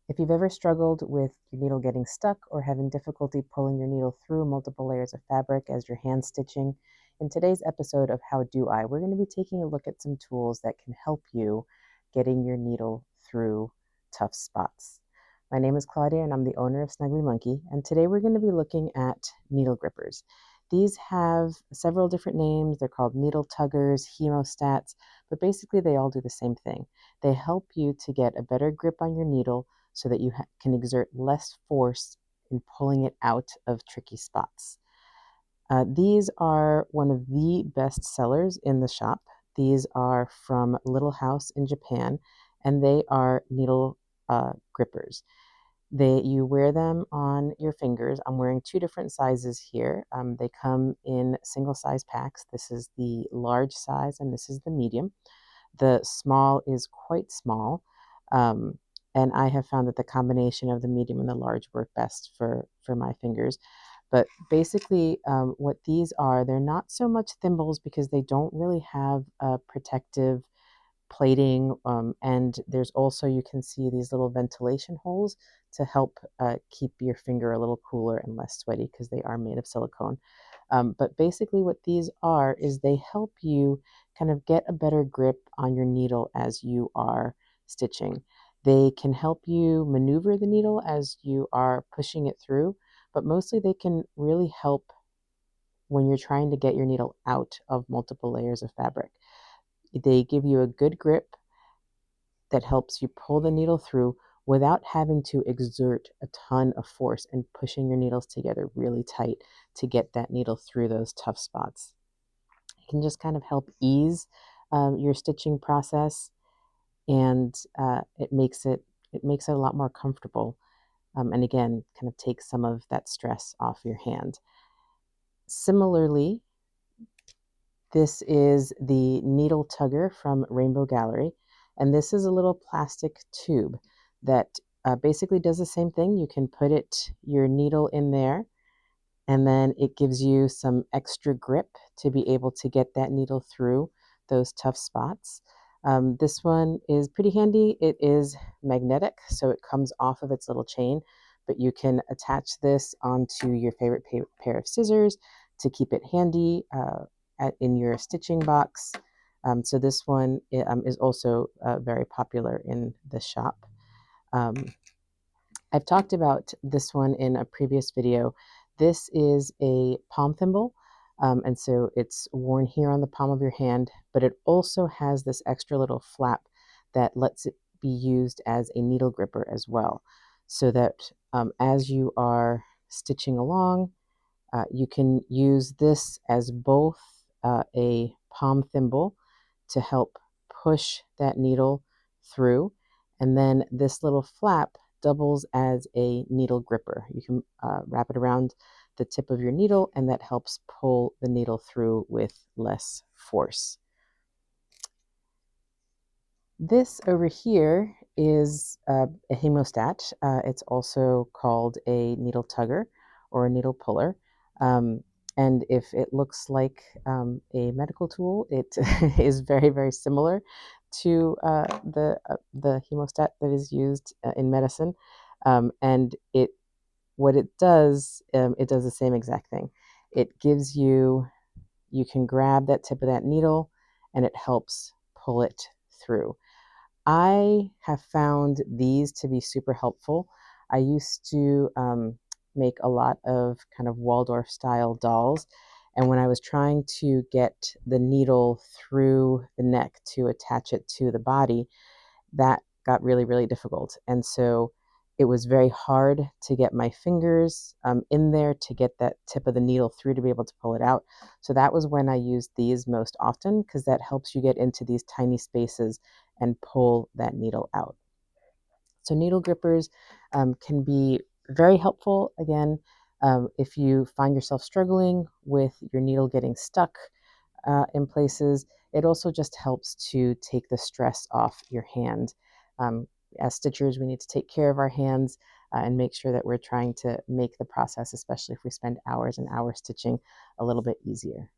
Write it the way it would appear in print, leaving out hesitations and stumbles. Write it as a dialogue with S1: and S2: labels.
S1: If you've ever struggled with your needle getting stuck or having difficulty pulling your needle through multiple layers of fabric as you're hand stitching, in today's episode of How Do I, we're going to be taking a look at some tools that can help you getting your needle through tough spots. My name is Claudia and I'm the owner of Snuggly Monkey, and today we're going to be looking at needle grippers. These have several different names. They're called needle tuggers, hemostats, but basically they all do the same thing. They help you to get a better grip on your needle so that you can exert less force in pulling it out of tricky spots. These are one of the best sellers in the shop. These are from Little House in Japan, and they are needle grippers. You wear them on your fingers. I'm wearing two different sizes here. They come in single size packs. This is the large size and this is the medium. The small is quite small. Um, and I have found that the combination of the medium and the large work best for my fingers. But basically, what these are, they're not so much thimbles because they don't really have a protective plating. And there's also, you can see these little ventilation holes to help keep your finger a little cooler and less sweaty because they are made of silicone. But basically what these are is they help you kind of get a better grip on your needle as you are stitching. They can help you maneuver the needle as you are pushing it through, but mostly they can really help when you're trying to get your needle out of multiple layers of fabric. They give you a good grip that helps you pull the needle through without having to exert a ton of force and pushing your needles together really tight to get that needle through those tough spots. It can just kind of help ease your stitching process, and it makes it a lot more comfortable. And again, kind of takes some of that stress off your hand. Similarly, this is the needle tugger from Rainbow Gallery, and this is a little plastic tube that basically does the same thing. You can put your needle in there, and then it gives you some extra grip to be able to get that needle through those tough spots. This one is pretty handy. It is magnetic, so it comes off of its little chain, but you can attach this onto your favorite pair of scissors to keep it handy in your stitching box. So this one is also very popular in the shop. Um, I've talked about this one in a previous video. This is a palm thimble, and so it's worn here on the palm of your hand, but it also has this extra little flap that lets it be used as a needle gripper as well, so that as you are stitching along, you can use this as both a palm thimble to help push that needle through, and then this little flap doubles as a needle gripper. You can wrap it around the tip of your needle, and that helps pull the needle through with less force. This over here is a hemostat. It's also called a needle tugger or a needle puller. Um, and if it looks like a medical tool, it is very, very similar to the hemostat that is used in medicine. And what it does the same exact thing. It gives you can grab that tip of that needle, and it helps pull it through. I have found these to be super helpful. I used to make a lot of kind of Waldorf style dolls. And when I was trying to get the needle through the neck to attach it to the body, that got really, really difficult. And so it was very hard to get my fingers in there to get that tip of the needle through to be able to pull it out. So that was when I used these most often, because that helps you get into these tiny spaces and pull that needle out. So needle grippers can be very helpful. Again, if you find yourself struggling with your needle getting stuck in places, it also just helps to take the stress off your hand. As stitchers, we need to take care of our hands and make sure that we're trying to make the process, especially if we spend hours and hours stitching, a little bit easier.